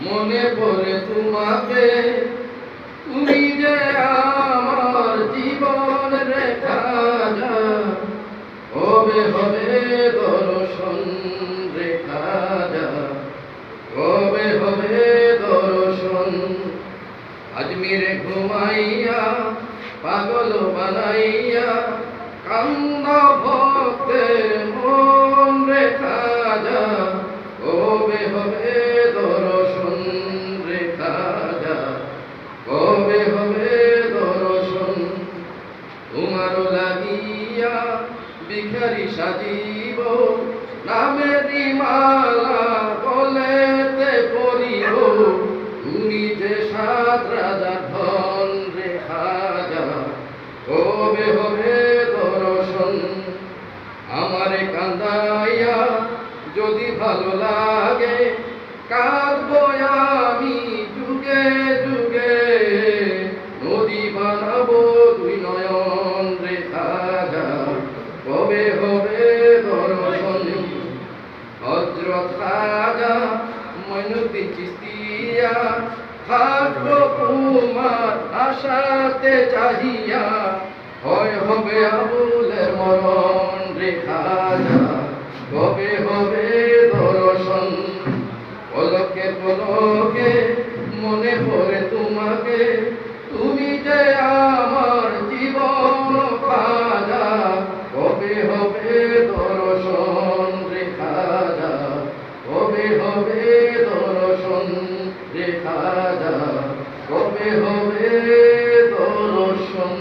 মনে পড়ে তোমাকে, তুমি যে আমার জীবন রেখা যা, কবে হবে দর্শন রেখা যা, কবে হবে দর্শন। আজমিরে ঘুমাইয়া পাগল বানাইয়া কান্দ ভক্তের মন রেখা যা, কবে হবে দর্শন রেখা যা, কবে হবে দর্শন। তোমার লাগিয়া ভিখারি সাজিব, নামেরি মালা বলেতে পড়িব, তুমি যে সাত রাজার ধন রেখা যা, কবে হবে দর্শন। আমারে কান্দাইয়া যদি ভালো লাগে, কাঁদবো আমি যুগে যুগে, নদী বানাবো দুই নয়ন রেখা যা, কবে হবে দর্শন। হযরত খাজা মঈনুদ্দিন চিশতিয়া, থাকবো তোমার আশাতে চাহিয়া, হয় হবে আবুলের মরণ রেখা যা, কবে হবে দর্শন। পলকে পলকে মনে পড়ে তোমাকে, তুমি যে আমার জীবন খাজা, কবে হবে দর্শন রেখা যা, কবে হবে দর্শন রেখা যা, কবে হবে দর্শন।